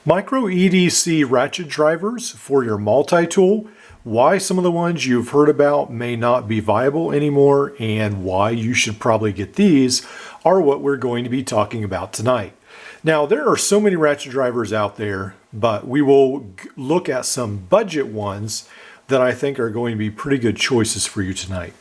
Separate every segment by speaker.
Speaker 1: Micro EDC ratchet drivers for your multi-tool, why some of the ones you've heard about may not be viable anymore, and why you should probably get these are what we're going to be talking about tonight. Now, there are so many ratchet drivers out there, but we will look at some budget ones that I think are going to be pretty good choices for you tonight.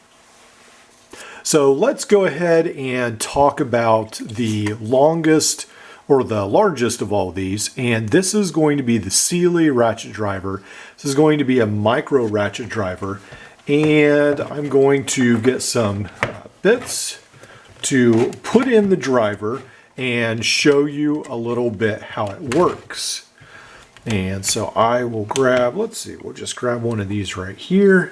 Speaker 1: So let's go ahead and talk about the longest or the largest of all these, and this is going to be the Sealy ratchet driver. This is going to be a micro ratchet driver, and I'm going to get some bits to put in the driver and show you a little bit how it works. And so I will grab, let's see, we'll just grab one of these right here,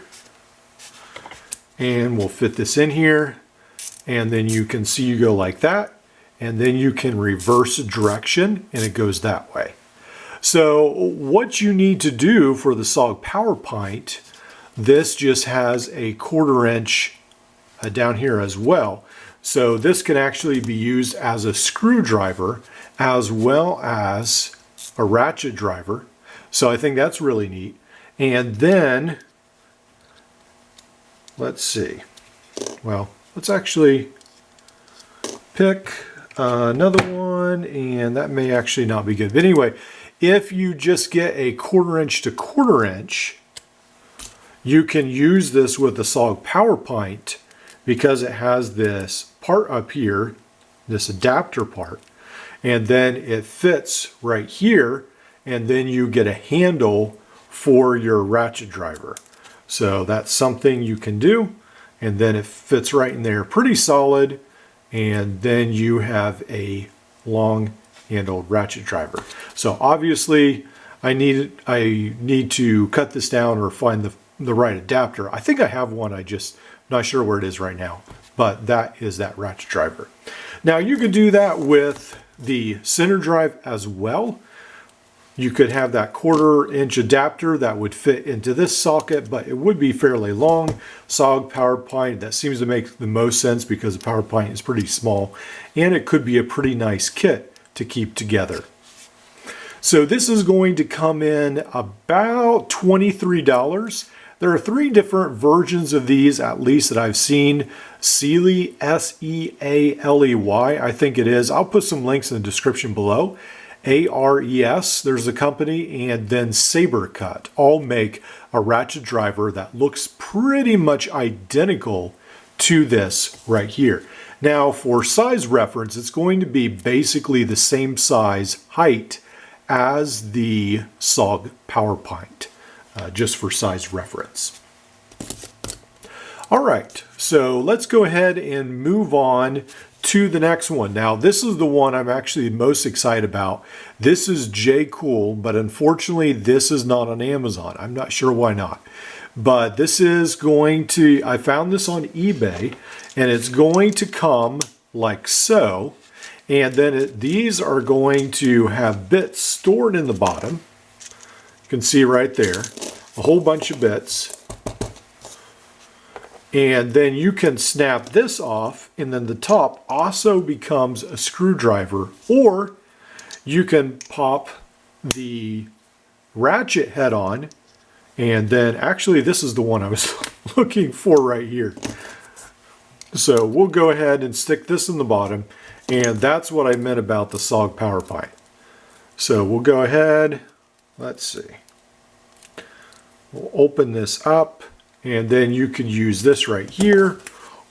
Speaker 1: and we'll fit this in here, and then you can see you go like that. And then you can reverse direction and it goes that way. So what you need to do for the SOG PowerPint, this just has a 1/4 inch down here as well. So this can actually be used as a screwdriver as well as a ratchet driver. So I think that's really neat. And then, let's see. Well, let's actually pick another one, and that may actually not be good. But anyway, if you just get a 1/4 inch to 1/4 inch, you can use this with the SOG PowerPint because it has this part up here, this adapter part, and then it fits right here, and then you get a handle for your ratchet driver. So that's something you can do, and then it fits right in there, pretty solid. And then you have a long handled ratchet driver. So obviously I need to cut this down or find the right adapter. I think I have one, I just not sure where it is right now, but that is that ratchet driver. Now you could do that with the center drive as well. You could have that 1/4 inch adapter that would fit into this socket, but it would be fairly long. SOG PowerPint, that seems to make the most sense because the PowerPint is pretty small, and it could be a pretty nice kit to keep together. So this is going to come in about $23. There are 3 different versions of these, at least that I've seen. Sealy, S-E-A-L-E-Y, I think it is. I'll put some links in the description below. ARES, there's a company, and then Sabercut all make a ratchet driver that looks pretty much identical to this right here. Now for size reference, it's going to be basically the same size height as the SOG PowerPint, just for size reference. All right, so let's go ahead and move on to the next one. Now, this is the one I'm actually most excited about. This is Jcool, but unfortunately, this is not on Amazon. I'm not sure why not. But this is going to, I found this on eBay, and it's going to come like so. And then these are going to have bits stored in the bottom. You can see right there, a whole bunch of bits. And then you can snap this off, and then the top also becomes a screwdriver, or you can pop the ratchet head on, and then actually this is the one I was looking for right here. So we'll go ahead and stick this in the bottom, and that's what I meant about the SOG PowerPint. So we'll go ahead, let's see, we'll open this up. And then you could use this right here,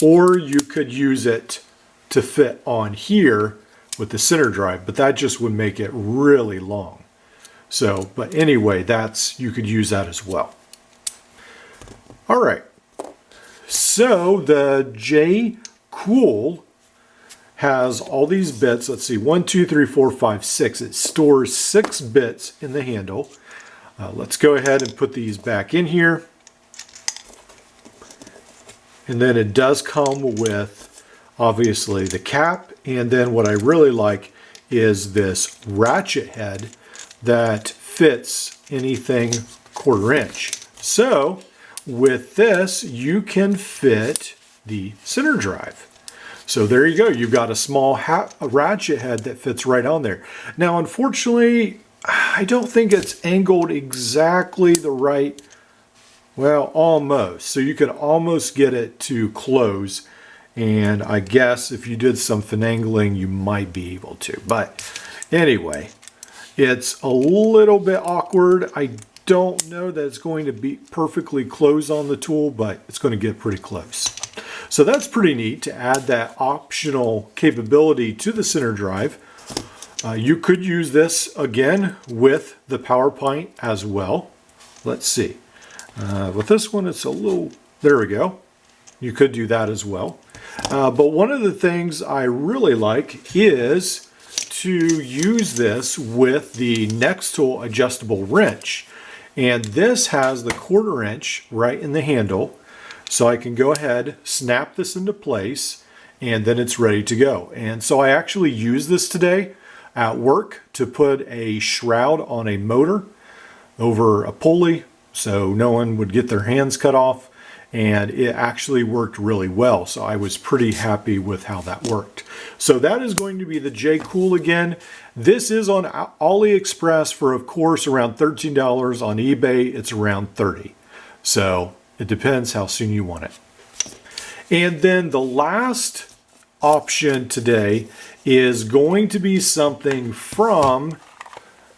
Speaker 1: or you could use it to fit on here with the center drive, but that just would make it really long. So, but anyway, you could use that as well. All right. So the Jcool has all these bits. Let's see, 1, 2, 3, 4, 5, 6. It stores 6 bits in the handle. Let's go ahead and put these back in here. And then it does come with, obviously, the cap. And then what I really like is this ratchet head that fits anything 1/4 inch. So with this, you can fit the center drive. So there you go. You've got a small ratchet head that fits right on there. Now, unfortunately, I don't think it's angled exactly the right, well, almost. So you can almost get it to close. And I guess if you did some finagling, you might be able to. But anyway, it's a little bit awkward. I don't know that it's going to be perfectly closed on the tool, but it's going to get pretty close. So that's pretty neat to add that optional capability to the center drive. You could use this again with the PowerPint as well. Let's see. With this one, it's a little, there we go. You could do that as well. But one of the things I really like is to use this with the Nextool adjustable wrench. And this has the 1/4 inch right in the handle. So I can go ahead, snap this into place, and then it's ready to go. And so I actually used this today at work to put a shroud on a motor over a pulley so no one would get their hands cut off, and it actually worked really well. So I was pretty happy with how that worked. So that is going to be the Jcool again. This is on AliExpress for, of course, around $13. On eBay, it's around $30. So it depends how soon you want it. And then the last option today is going to be something from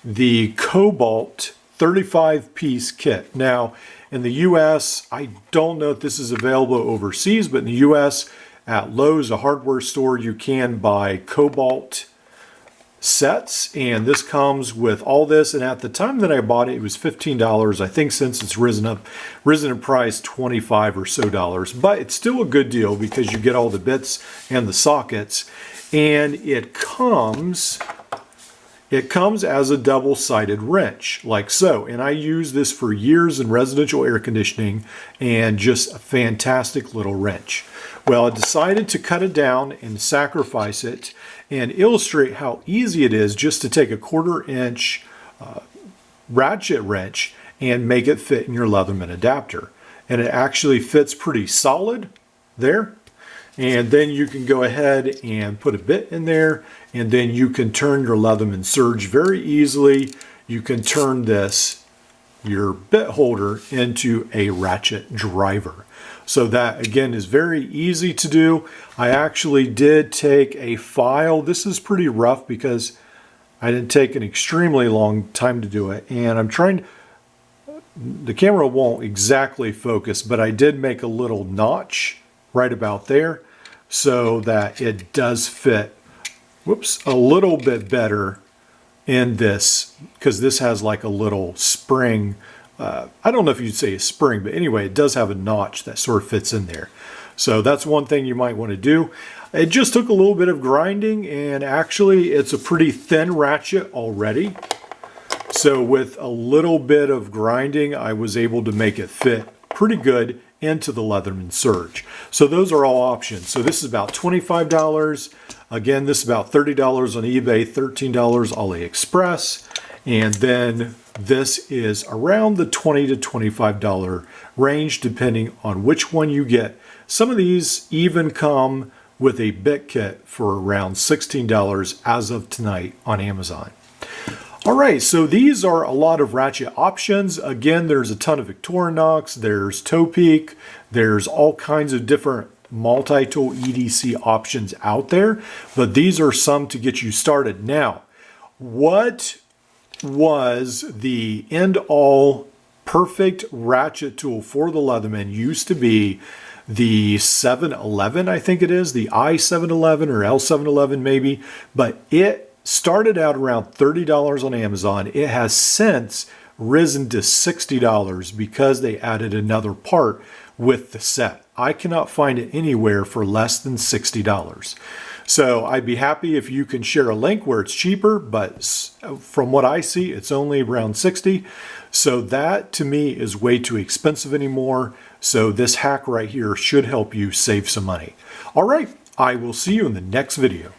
Speaker 1: the Cobalt 35-piece kit. Now, in the US, I don't know if this is available overseas, but in the US, at Lowe's, a hardware store, you can buy Cobalt sets, and this comes with all this. And at the time that I bought it, it was $15. I think since it's risen in price, $25 or so. But it's still a good deal because you get all the bits and the sockets, and it comes as a double-sided wrench, like so. And I used this for years in residential air conditioning, and just a fantastic little wrench. Well, I decided to cut it down and sacrifice it and illustrate how easy it is just to take a 1/4 inch ratchet wrench and make it fit in your Leatherman adapter. And it actually fits pretty solid there. And then you can go ahead and put a bit in there, and then you can turn your Leatherman surge very easily. You can turn this, your bit holder, into a ratchet driver. So that, again, is very easy to do. I actually did take a file. This is pretty rough because I didn't take an extremely long time to do it. And I'm trying, the camera won't exactly focus, but I did make a little notch right about there so that it does fit, whoops, a little bit better in this, because this has like a little spring. I don't know if you'd say a spring, but anyway, it does have a notch that sort of fits in there. So that's one thing you might want to do. It just took a little bit of grinding, and actually it's a pretty thin ratchet already. So with a little bit of grinding, I was able to make it fit pretty good into the Leatherman surge. So those are all options. So this is about $25. Again, this is about $30 on eBay, $13 AliExpress. And then this is around the $20 to $25 range, depending on which one you get. Some of these even come with a bit kit for around $16 as of tonight on Amazon. All right, so these are a lot of ratchet options. Again, there's a ton of Victorinox, there's Toe Peak, there's all kinds of different multi-tool EDC options out there, but these are some to get you started. Now, what was the end-all perfect ratchet tool for the Leatherman used to be the 711, I think it is, the I711 or L711 maybe, but it started out around $30 on Amazon. It has since risen to $60 because they added another part with the set. I cannot find it anywhere for less than $60. So I'd be happy if you can share a link where it's cheaper, but from what I see, it's only around $60. So that to me is way too expensive anymore. So this hack right here should help you save some money. All right, I will see you in the next video.